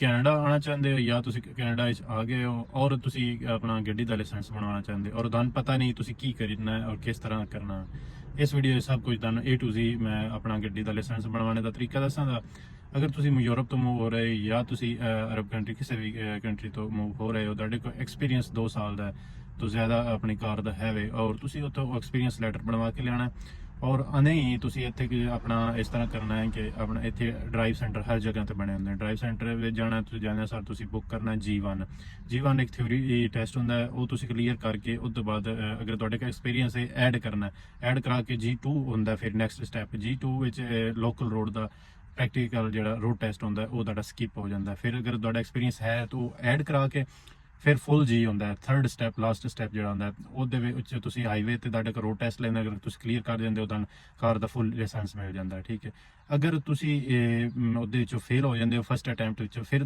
Canada ਆਉਣਾ ਚਾਹੁੰਦੇ ਹੋ ਜਾਂ ਤੁਸੀਂ ਕੈਨੇਡਾ ਵਿੱਚ ਆ ਗਏ ਹੋ ਔਰ ਤੁਸੀਂ ਆਪਣਾ ਗੱਡੀ ਦਾ ਲਾਇਸੈਂਸ ਬਣਾਉਣਾ ਚਾਹੁੰਦੇ ਹੋ ਔਰ ਤੁਹਾਨੂੰ ਪਤਾ ਨਹੀਂ ਤੁਸੀਂ ਕੀ ਕਰਨਾ ਹੈ ਔਰ ਕਿਸ ਤਰ੍ਹਾਂ ਕਰਨਾ, ਇਸ ਵੀਡੀਓ 'ਚ ਸਭ ਕੁਝ ਤੁਹਾਨੂੰ A to Z ਮੈਂ ਆਪਣਾ ਗੱਡੀ ਦਾ ਲਾਇਸੈਂਸ ਬਣਵਾਉਣੇ ਦਾ ਤਰੀਕਾ ਦੱਸਾਂਗਾ। ਅਗਰ ਤੁਸੀਂ ਯੂਰਪ ਤੋਂ ਮੂਵ ਹੋ ਰਹੇ ਜਾਂ ਤੁਸੀਂ ਅਰਬ ਕੰਟਰੀ ਕਿਸੇ ਵੀ ਕੰਟਰੀ ਤੋਂ ਮੂਵ ਹੋ ਰਹੇ ਹੋ, ਤੁਹਾਡੇ ਕੋਲ ਐਕਸਪੀਰੀਅੰਸ 2 ਸਾਲ ਦਾ ਤੋਂ ਜ਼ਿਆਦਾ ਆਪਣੀ ਕਾਰ ਦਾ ਹੈਵੇ ਔਰ ਤੁਸੀਂ ਉੱਥੋਂ ਐਕਸਪੀਰੀਅੰਸ ਲੈਟਰ ਬਣਵਾ ਕੇ ਲਿਆਉਣਾ ਔਰ ਨਹੀਂ ਤੁਸੀਂ ਇੱਥੇ ਆਪਣਾ ਇਸ ਤਰ੍ਹਾਂ ਕਰਨਾ ਹੈ ਕਿ ਆਪਣਾ ਇੱਥੇ ਡਰਾਈਵ ਸੈਂਟਰ ਹਰ ਜਗ੍ਹਾ ਤੇ ਬਣੇ ਹੁੰਦੇ ਨੇ। ਡਰਾਈਵ ਸੈਂਟਰ ਵਿੱਚ ਜਾਣਾ, ਤੁਸੀਂ ਜਾਂਦੇ ਸਾਰ ਤੁਸੀਂ ਬੁੱਕ ਕਰਨਾ G1 ਇੱਕ ਥਿਊਰੀ ਟੈਸਟ ਹੁੰਦਾ ਹੈ, ਉਹ ਤੁਸੀਂ ਕਲੀਅਰ ਕਰਕੇ ਉਸ ਤੋਂ ਬਾਅਦ ਅਗਰ ਤੁਹਾਡੇ ਕੋਲ ਐਕਸਪੀਰੀਅੰਸ ਹੈ ਐਡ ਕਰਾ ਕੇ G2 ਹੁੰਦਾ। ਫਿਰ ਨੈਕਸਟ ਸਟੈਪ G2 ਵਿੱਚ ਲੋਕਲ ਰੋਡ ਦਾ ਪ੍ਰੈਕਟੀਕਲ ਜਿਹੜਾ ਰੋਡ ਟੈਸਟ ਹੁੰਦਾ ਉਹ ਤੁਹਾਡਾ ਸਕਿਪ ਹੋ ਜਾਂਦਾ। ਫਿਰ ਅਗਰ ਤੁਹਾਡਾ ਐਕਸਪੀਰੀਅੰਸ ਹੈ ਤਾਂ ਉਹ ਐਡ ਕਰਾ ਕੇ ਫਿਰ ਫੁੱਲ G ਹੁੰਦਾ ਹੈ। ਥਰਡ ਸਟੈਪ ਲਾਸਟ ਸਟੈਪ ਜਿਹੜਾ ਹੁੰਦਾ ਉਹਦੇ ਵਿੱਚ ਤੁਸੀਂ ਹਾਈਵੇ ਤੇ ਤੁਹਾਡੇ ਕੋਲ ਰੋਡ ਟੈਸਟ ਲੈਂਦੇ, ਅਗਰ ਤੁਸੀਂ ਕਲੀਅਰ ਕਰ ਜਾਂਦੇ ਹੋ ਤਾਂ ਕਾਰ ਦਾ ਫੁੱਲ ਲਾਇਸੈਂਸ ਮਿਲ ਜਾਂਦਾ। ਠੀਕ ਹੈ, ਅਗਰ ਤੁਸੀਂ ਉਹਦੇ ਵਿੱਚੋਂ ਫੇਲ ਹੋ ਜਾਂਦੇ ਹੋ ਫਸਟ ਅਟੈਂਪਟ ਵਿੱਚ, ਫਿਰ